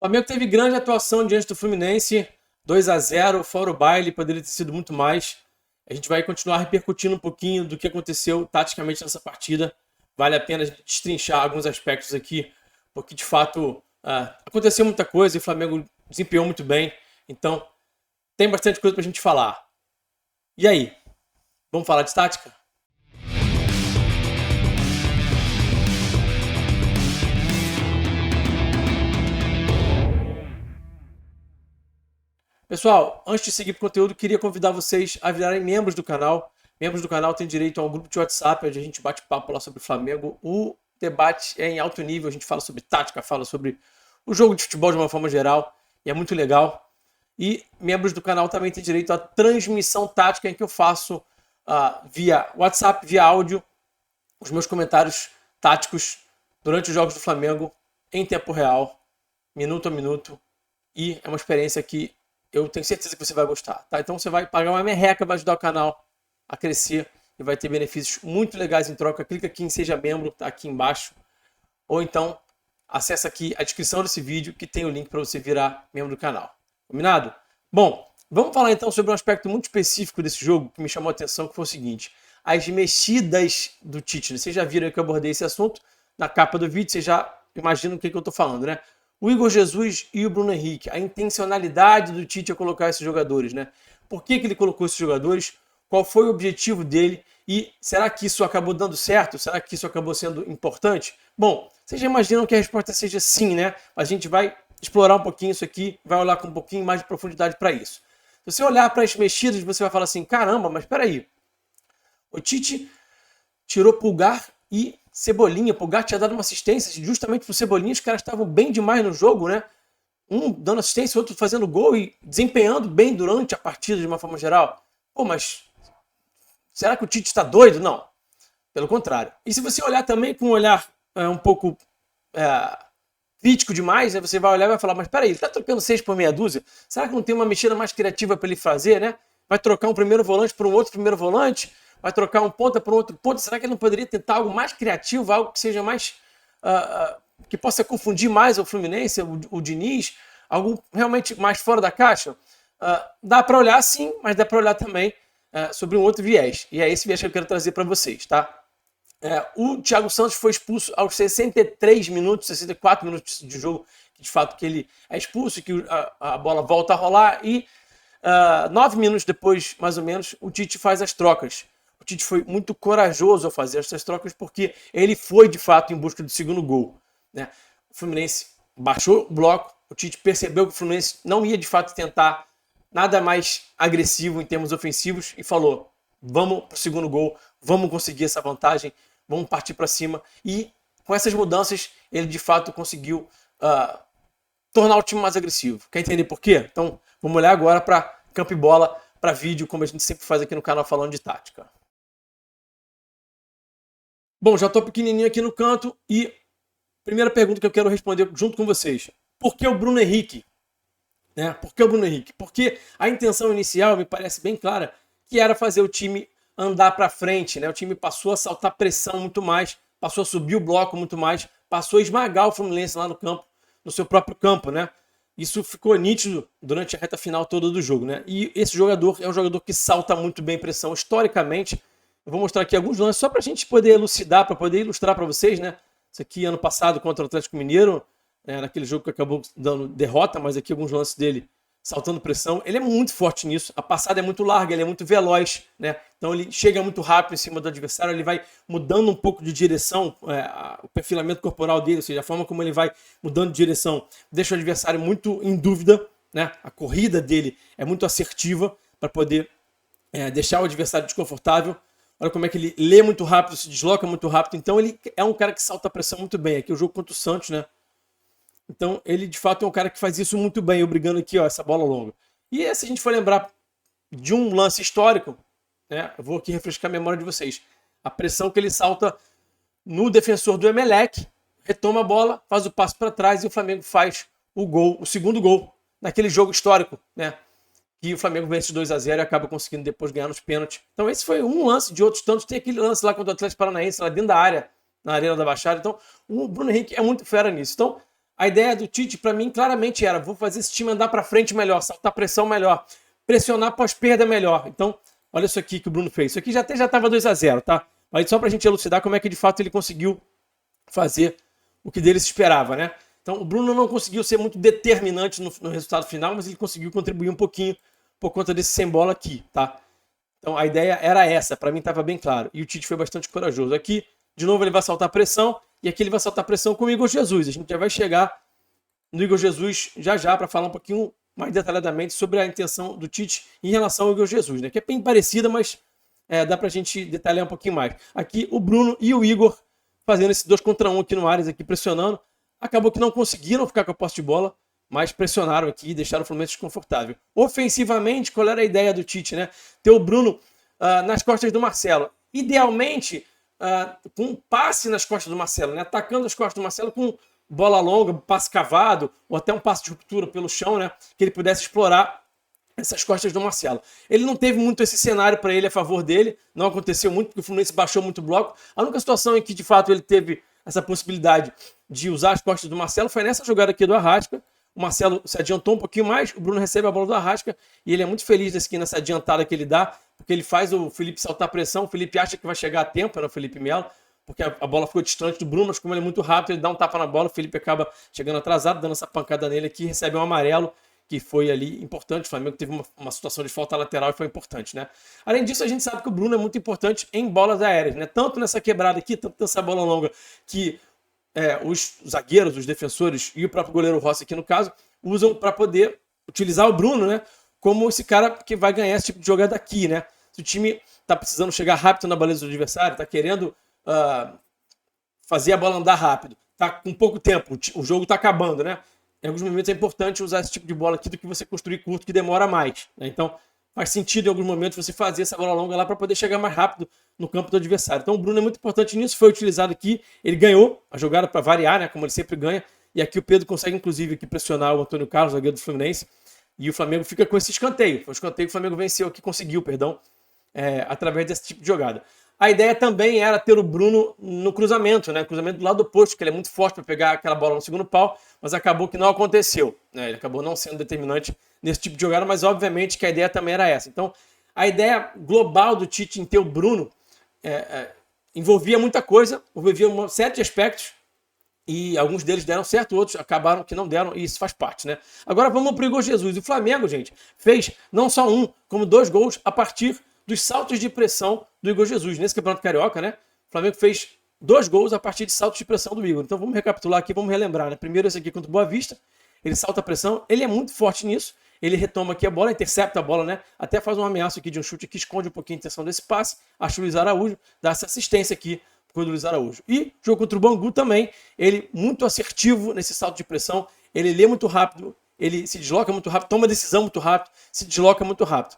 O Flamengo teve grande atuação diante do Fluminense, 2-0, fora o baile, poderia ter sido muito mais. A gente vai continuar repercutindo um pouquinho do que aconteceu taticamente nessa partida. Vale a pena a gente destrinchar alguns aspectos aqui, porque de fato aconteceu muita coisa e o Flamengo desempenhou muito bem. Então, tem bastante coisa pra gente falar. E aí, vamos falar de tática? Pessoal, antes de seguir para o conteúdo, queria convidar vocês a virarem membros do canal. Membros do canal têm direito a um grupo de WhatsApp, onde a gente bate papo lá sobre o Flamengo. O debate é em alto nível, a gente fala sobre tática, fala sobre o jogo de futebol de uma forma geral, e é muito legal. E membros do canal também têm direito à transmissão tática, em que eu faço via WhatsApp, via áudio, os meus comentários táticos durante os jogos do Flamengo, em tempo real, minuto a minuto. E é uma experiência que eu tenho certeza que você vai gostar, tá? Então você vai pagar uma merreca, vai ajudar o canal a crescer e vai ter benefícios muito legais em troca. Clica aqui em Seja Membro, tá aqui embaixo. Ou então, acessa aqui a descrição desse vídeo que tem o link para você virar membro do canal. Combinado? Bom, vamos falar então sobre um aspecto muito específico desse jogo que me chamou a atenção, que foi o seguinte. As mexidas do Tite. Vocês já viram que eu abordei esse assunto na capa do vídeo, vocês já imaginam o que eu estou falando, né? O Igor Jesus e o Bruno Henrique, a intencionalidade do Tite a colocar esses jogadores, né? Por que ele colocou esses jogadores? Qual foi o objetivo dele? E será que isso acabou dando certo? Será que isso acabou sendo importante? Bom, vocês já imaginam que a resposta seja sim, né? A gente vai explorar um pouquinho isso aqui, vai olhar com um pouquinho mais de profundidade para isso. Se você olhar para as mexidas, você vai falar assim, caramba, mas peraí. O Tite tirou Pulgar e Cebolinha. Pulgar tinha dado uma assistência justamente pro Cebolinha. Os caras estavam bem demais no jogo, né? Um dando assistência, outro fazendo gol e desempenhando bem durante a partida de uma forma geral. Pô, mas será que o Tite está doido? Não. Pelo contrário. E se você olhar também com um olhar um pouco crítico demais, né? Você vai olhar e vai falar, mas peraí, ele tá trocando 6 por meia dúzia? Será que não tem uma mexida mais criativa para ele fazer, né? Vai trocar um primeiro volante por um outro primeiro volante? Vai trocar um ponta por um outro ponta? Será que ele não poderia tentar algo mais criativo, algo que seja mais... que possa confundir mais o Fluminense, o Diniz? Algo realmente mais fora da caixa? Dá para olhar sim, mas dá para olhar também sobre um outro viés. E é esse viés que eu quero trazer para vocês, tá? O Thiago Santos foi expulso aos 63 minutos, 64 minutos de jogo, que de fato que ele é expulso, que a bola volta a rolar e 9 minutos depois, mais ou menos, o Tite faz as trocas. O Tite foi muito corajoso ao fazer essas trocas porque ele foi, de fato, em busca do segundo gol, né? O Fluminense baixou o bloco, o Tite percebeu que o Fluminense não ia, de fato, tentar nada mais agressivo em termos ofensivos e falou, vamos para o segundo gol, vamos conseguir essa vantagem, vamos partir para cima. E com essas mudanças, ele, de fato, conseguiu tornar o time mais agressivo. Quer entender por quê? Então, vamos olhar agora para campo e bola, para vídeo, como a gente sempre faz aqui no canal falando de tática. Bom, já estou pequenininho aqui no canto e primeira pergunta que eu quero responder junto com vocês. Por que o Bruno Henrique? Né? Por que o Bruno Henrique? Porque a intenção inicial, me parece bem clara, que era fazer o time andar para frente, né? O time passou a saltar pressão muito mais, passou a subir o bloco muito mais, passou a esmagar o Fluminense lá no campo, no seu próprio campo, né? Isso ficou nítido durante a reta final toda do jogo, né? E esse jogador é um jogador que salta muito bem pressão historicamente. Eu vou mostrar aqui alguns lances só para a gente poder elucidar, para poder ilustrar para vocês, né? Isso aqui ano passado contra o Atlético Mineiro, naquele jogo que acabou dando derrota, mas aqui alguns lances dele saltando pressão. Ele é muito forte nisso, a passada é muito larga, ele é muito veloz, né? Então ele chega muito rápido em cima do adversário, ele vai mudando um pouco de direção, o perfilamento corporal dele, ou seja, a forma como ele vai mudando de direção, deixa o adversário muito em dúvida, né? A corrida dele é muito assertiva para poder deixar o adversário desconfortável. Olha como é que ele lê muito rápido, se desloca muito rápido. Então ele é um cara que salta a pressão muito bem. Aqui é o jogo contra o Santos, né? Então ele de fato é um cara que faz isso muito bem, obrigando aqui, ó, essa bola longa. E se a gente for lembrar de um lance histórico, né? Eu vou aqui refrescar a memória de vocês. A pressão que ele salta no defensor do Emelec, retoma a bola, faz o passo para trás e o Flamengo faz o gol, o segundo gol naquele jogo histórico, né? E o Flamengo vence 2-0 e acaba conseguindo depois ganhar nos pênaltis. Então esse foi um lance de outros tantos. Tem aquele lance lá contra o Atlético Paranaense, lá dentro da área, na Arena da Baixada. Então o Bruno Henrique é muito fera nisso. Então a ideia do Tite, para mim, claramente era: vou fazer esse time andar para frente melhor, saltar pressão melhor, pressionar pós-perda melhor. Então, olha isso aqui que o Bruno fez. Isso aqui já estava 2-0, tá? Mas só para a gente elucidar como é que de fato ele conseguiu fazer o que dele se esperava, né? Então, o Bruno não conseguiu ser muito determinante no resultado final, mas ele conseguiu contribuir um pouquinho por conta desse sem bola aqui, tá? Então, a ideia era essa, para mim estava bem claro. E o Tite foi bastante corajoso. Aqui, de novo, ele vai saltar pressão, e aqui ele vai saltar pressão com o Igor Jesus. A gente já vai chegar no Igor Jesus já para falar um pouquinho mais detalhadamente sobre a intenção do Tite em relação ao Igor Jesus, né? Que é bem parecida, mas dá pra gente detalhar um pouquinho mais. Aqui, o Bruno e o Igor fazendo esse 2 contra 1 aqui no Ares, aqui pressionando. Acabou que não conseguiram ficar com a posse de bola, mas pressionaram aqui e deixaram o Fluminense desconfortável. Ofensivamente, qual era a ideia do Tite, né? Ter o Bruno nas costas do Marcelo. Idealmente, com um passe nas costas do Marcelo, né? Atacando as costas do Marcelo com bola longa, passe cavado, ou até um passe de ruptura pelo chão, né? Que ele pudesse explorar essas costas do Marcelo. Ele não teve muito esse cenário para ele a favor dele, não aconteceu muito, porque o Fluminense baixou muito o bloco. A única situação em que, de fato, ele teve essa possibilidade de usar as costas do Marcelo foi nessa jogada aqui do Arrasca. O Marcelo se adiantou um pouquinho mais, o Bruno recebe a bola do Arrasca e ele é muito feliz nessa adiantada que ele dá, porque ele faz o Felipe saltar a pressão. O Felipe acha que vai chegar a tempo, era o Felipe Melo, porque a bola ficou distante do Bruno, mas como ele é muito rápido, ele dá um tapa na bola, o Felipe acaba chegando atrasado, dando essa pancada nele aqui, recebe um amarelo, que foi ali importante. O Flamengo teve uma situação de falta lateral e foi importante, né? Além disso, a gente sabe que o Bruno é muito importante em bolas aéreas, né? Tanto nessa quebrada aqui, tanto nessa bola longa, que os zagueiros, os defensores e o próprio goleiro Rossi aqui no caso, usam para poder utilizar o Bruno, né? Como esse cara que vai ganhar esse tipo de jogada aqui, né? Se o time tá precisando chegar rápido na baliza do adversário, tá querendo fazer a bola andar rápido, tá com pouco tempo, o jogo tá acabando, né? Em alguns momentos é importante usar esse tipo de bola aqui do que você construir curto, que demora mais, né? Então faz sentido em alguns momentos você fazer essa bola longa lá para poder chegar mais rápido no campo do adversário. Então o Bruno é muito importante nisso, foi utilizado aqui, ele ganhou a jogada para variar, né? Como ele sempre ganha, e aqui o Pedro consegue inclusive aqui pressionar o Antônio Carlos, zagueiro do Fluminense, e o Flamengo fica com esse escanteio. Foi o escanteio que o Flamengo venceu aqui, conseguiu, perdão, através desse tipo de jogada. A ideia também era ter o Bruno no cruzamento, né? Cruzamento do lado oposto, que ele é muito forte para pegar aquela bola no segundo pau, mas acabou que não aconteceu, né? Ele acabou não sendo determinante nesse tipo de jogada, mas obviamente que a ideia também era essa. Então, a ideia global do Tite em ter o Bruno envolvia muita coisa, envolvia uma série de aspectos, e alguns deles deram certo, outros acabaram que não deram, e isso faz parte, né? Agora vamos para o Igor Jesus. O Flamengo, gente, fez não só um, como 2 gols a partir dos saltos de pressão do Igor Jesus. Nesse Campeonato Carioca, né? O Flamengo fez 2 gols a partir de saltos de pressão do Igor. Então vamos recapitular aqui, vamos relembrar, né? Primeiro esse aqui contra o Boa Vista, ele salta a pressão, ele é muito forte nisso, ele retoma aqui a bola, intercepta a bola, né? Até faz um ameaço aqui de um chute que esconde um pouquinho a intenção desse passe, acha o Luiz Araújo, dá essa assistência aqui pro Luiz Araújo. E jogo contra o Bangu também, ele muito assertivo nesse salto de pressão, ele lê muito rápido, ele se desloca muito rápido, toma decisão muito rápido, se desloca muito rápido.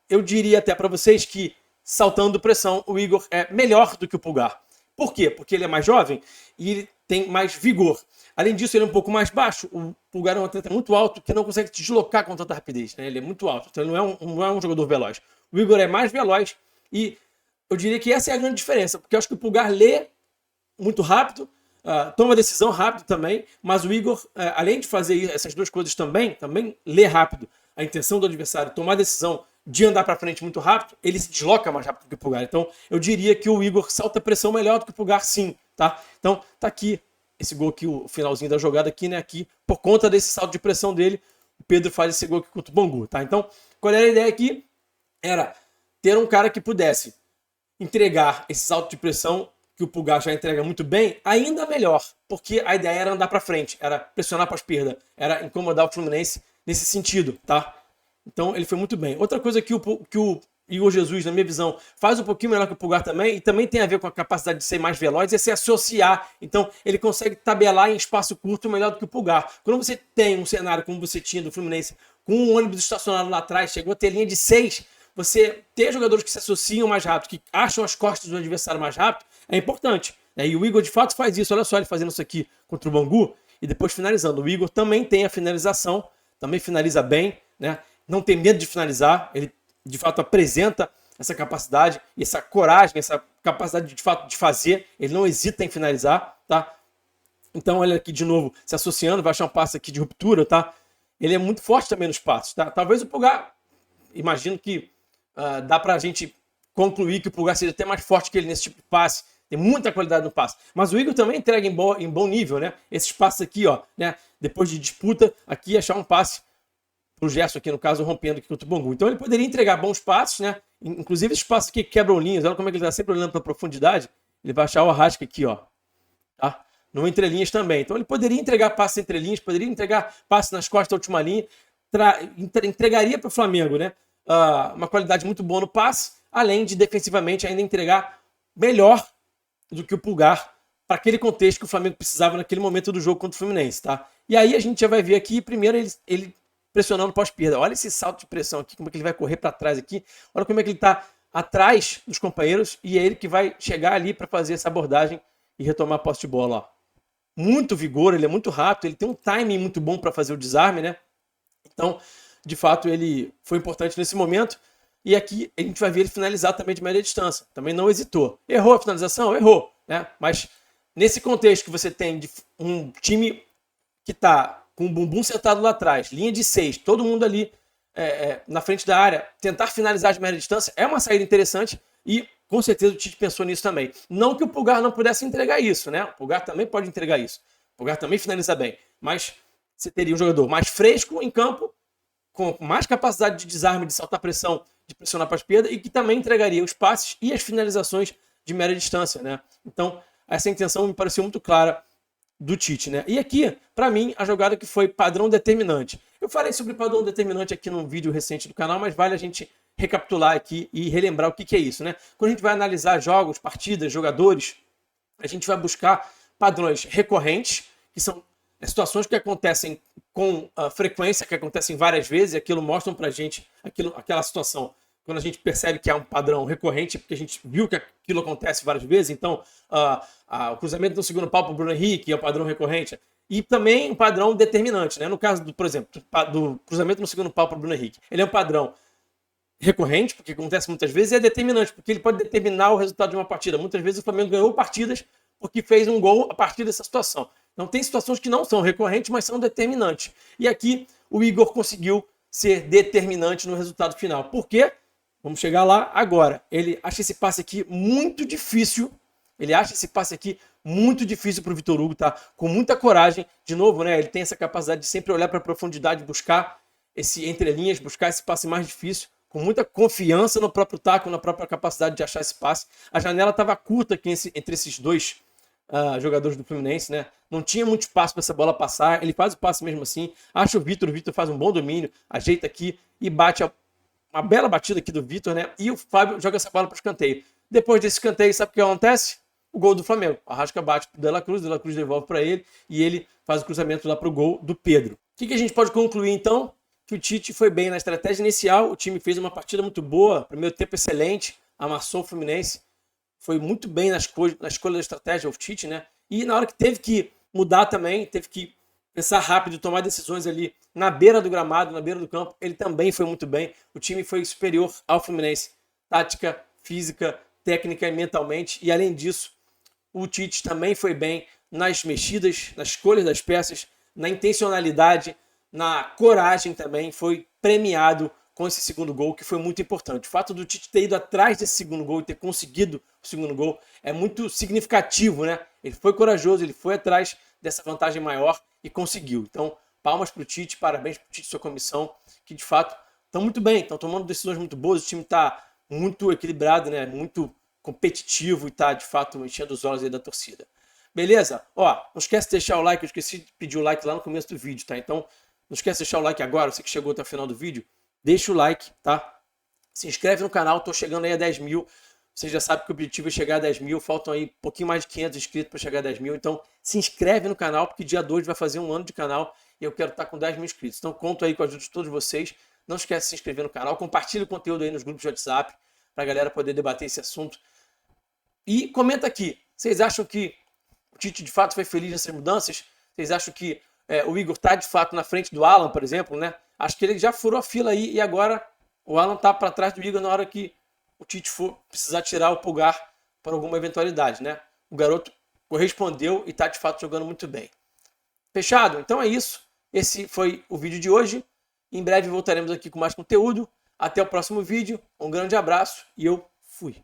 Eu diria até para vocês que, saltando pressão, o Igor é melhor do que o Pulgar. Por quê? Porque ele é mais jovem e ele tem mais vigor. Além disso, ele é um pouco mais baixo. O Pulgar é um atleta muito alto que não consegue se deslocar com tanta rapidez, né? Ele é muito alto, então ele não é um jogador veloz. O Igor é mais veloz e eu diria que essa é a grande diferença, porque eu acho que o Pulgar lê muito rápido, toma decisão rápido também, mas o Igor, além de fazer essas 2 coisas também lê rápido a intenção do adversário, tomar decisão de andar para frente muito rápido, ele se desloca mais rápido que o Pulgar. Então, eu diria que o Igor salta pressão melhor do que o Pulgar, sim, tá? Então, tá aqui esse gol aqui, o finalzinho da jogada aqui, né? Aqui, por conta desse salto de pressão dele, o Pedro faz esse gol aqui contra o Bangu, tá? Então, qual era a ideia aqui? Era ter um cara que pudesse entregar esse salto de pressão que o Pulgar já entrega muito bem, ainda melhor, porque a ideia era andar para frente, era pressionar pós-perda, era incomodar o Fluminense nesse sentido, tá? Então ele foi muito bem. Outra coisa que o Igor Jesus, na minha visão, faz um pouquinho melhor que o Pulgar também, e também tem a ver com a capacidade de ser mais veloz, é se associar. Então ele consegue tabelar em espaço curto melhor do que o Pulgar. Quando você tem um cenário como você tinha do Fluminense, com um ônibus estacionado lá atrás, chegou a ter linha de 6, você ter jogadores que se associam mais rápido, que acham as costas do adversário mais rápido, é importante. E o Igor de fato faz isso. Olha só ele fazendo isso aqui contra o Bangu e depois finalizando. O Igor também tem a finalização, também finaliza bem, né? Não tem medo de finalizar, ele de fato apresenta essa capacidade e essa coragem, essa capacidade de fato de fazer, ele não hesita em finalizar, tá? Então, olha aqui de novo, se associando, vai achar um passe aqui de ruptura, tá? Ele é muito forte também nos passes, tá? Talvez o Pulgar, imagino que dá pra gente concluir que o Pulgar seja até mais forte que ele nesse tipo de passe. Tem muita qualidade no passe. Mas o Igor também entrega em bom nível, né? Esses passes aqui, ó, né? Depois de disputa, aqui achar um passe pro Gerson aqui, no caso, rompendo aqui contra o Bangu. Então ele poderia entregar bons passes, né? Inclusive esses passes aqui que quebram linhas. Olha como é que ele tá sempre olhando pra profundidade. Ele vai achar o Arrasca aqui, ó. Tá? No entrelinhas também. Então ele poderia entregar passes entre linhas, poderia entregar passes nas costas da última linha, entregaria para o Flamengo, né? Uma qualidade muito boa no passe, além de defensivamente ainda entregar melhor do que o Pulgar para aquele contexto que o Flamengo precisava naquele momento do jogo contra o Fluminense, tá? E aí a gente já vai ver aqui, primeiro ele pressionando pós-perda. Olha esse salto de pressão aqui, como é que ele vai correr para trás aqui. Olha como é que ele está atrás dos companheiros e é ele que vai chegar ali para fazer essa abordagem e retomar a posse de bola, ó. Muito vigor, ele é muito rápido, ele tem um timing muito bom para fazer o desarme, né? Então, de fato, ele foi importante nesse momento. E aqui a gente vai ver ele finalizar também de média distância. Também não hesitou. Errou a finalização? Errou, né? Mas nesse contexto que você tem de um time que está com o bumbum sentado lá atrás, linha de 6, todo mundo ali na frente da área, tentar finalizar de média distância é uma saída interessante e com certeza o Tite pensou nisso também. Não que o Pulgar não pudesse entregar isso, né? O Pulgar também pode entregar isso. O Pulgar também finaliza bem. Mas você teria um jogador mais fresco em campo, com mais capacidade de desarme, de saltar pressão, de pressionar para a esquerda e que também entregaria os passes e as finalizações de média distância, né? Então, essa intenção me pareceu muito clara do Tite, né? E aqui, para mim, a jogada que foi padrão determinante. Eu falei sobre padrão determinante aqui num vídeo recente do canal, mas vale a gente recapitular aqui e relembrar o que é isso, né? Quando a gente vai analisar jogos, partidas, jogadores, a gente vai buscar padrões recorrentes, que são situações que acontecem com frequência, que acontecem várias vezes, e aquilo mostra pra gente aquela situação. Quando a gente percebe que há um padrão recorrente, porque a gente viu que aquilo acontece várias vezes, então o cruzamento no segundo pau para o Bruno Henrique é um padrão recorrente. E também um padrão determinante, né? No caso, por exemplo, do cruzamento no segundo pau para o Bruno Henrique. Ele é um padrão recorrente, porque acontece muitas vezes, e é determinante, porque ele pode determinar o resultado de uma partida. Muitas vezes o Flamengo ganhou partidas porque fez um gol a partir dessa situação. Então tem situações que não são recorrentes, mas são determinantes. E aqui o Igor conseguiu ser determinante no resultado final. Por quê? Vamos chegar lá agora. Ele acha esse passe aqui muito difícil. Ele acha esse passe aqui muito difícil para o Vitor Hugo, tá? Com muita coragem. De novo, né? Ele tem essa capacidade de sempre olhar para a profundidade, buscar esse entrelinhas, buscar esse passe mais difícil, com muita confiança no próprio taco, na própria capacidade de achar esse passe. A janela estava curta aqui entre esses dois jogadores do Fluminense, né? Não tinha muito espaço para essa bola passar. Ele faz o passe mesmo assim. Acha o Vitor faz um bom domínio, ajeita aqui e bate uma bela batida aqui do Vitor, né? E o Fábio joga essa bola para o escanteio. Depois desse escanteio, sabe o que acontece? O gol do Flamengo. O Arrasca bate pro De La Cruz devolve para ele e ele faz o cruzamento lá para o gol do Pedro. O que a gente pode concluir então? Que o Tite foi bem na estratégia inicial, o time fez uma partida muito boa, primeiro tempo excelente, amassou o Fluminense, foi muito bem na escolha da estratégia, o Tite, né? E na hora que teve que mudar também, teve que pensar rápido, tomar decisões ali na beira do gramado, na beira do campo, ele também foi muito bem. O time foi superior ao Fluminense, tática, física, técnica e mentalmente. E além disso, o Tite também foi bem nas mexidas, na escolha das peças, na intencionalidade, na coragem também. Foi premiado com esse segundo gol, que foi muito importante. O fato do Tite ter ido atrás desse segundo gol e ter conseguido o segundo gol é muito significativo, né? Ele foi corajoso, ele foi atrás dessa vantagem maior e conseguiu. Então, palmas para o Tite, parabéns para o Tite e sua comissão, que de fato estão muito bem, estão tomando decisões muito boas, o time está muito equilibrado, né? Muito competitivo e está de fato enchendo os olhos aí da torcida. Beleza? Ó, não esquece de deixar o like, eu esqueci de pedir o like lá no começo do vídeo, tá? Então, não esquece de deixar o like agora, você que chegou até o final do vídeo, deixa o like, tá? Se inscreve no canal, tô chegando aí a 10 mil. Você já sabe que o objetivo é chegar a 10 mil. Faltam aí um pouquinho mais de 500 inscritos para chegar a 10 mil. Então se inscreve no canal, porque dia 2 vai fazer um ano de canal e eu quero estar com 10 mil inscritos. Então conto aí com a ajuda de todos vocês. Não esquece de se inscrever no canal. Compartilhe o conteúdo aí nos grupos de WhatsApp para a galera poder debater esse assunto. E comenta aqui. Vocês acham que o Tite de fato foi feliz nessas mudanças? Vocês acham que o Igor está de fato na frente do Alan, por exemplo, né? Acho que ele já furou a fila aí e agora o Alan tá para trás do Igor na hora que o Tite for precisar tirar o Pulgar para alguma eventualidade, né? O garoto correspondeu e está de fato jogando muito bem. Fechado? Então é isso. Esse foi o vídeo de hoje. Em breve voltaremos aqui com mais conteúdo. Até o próximo vídeo. Um grande abraço e eu fui.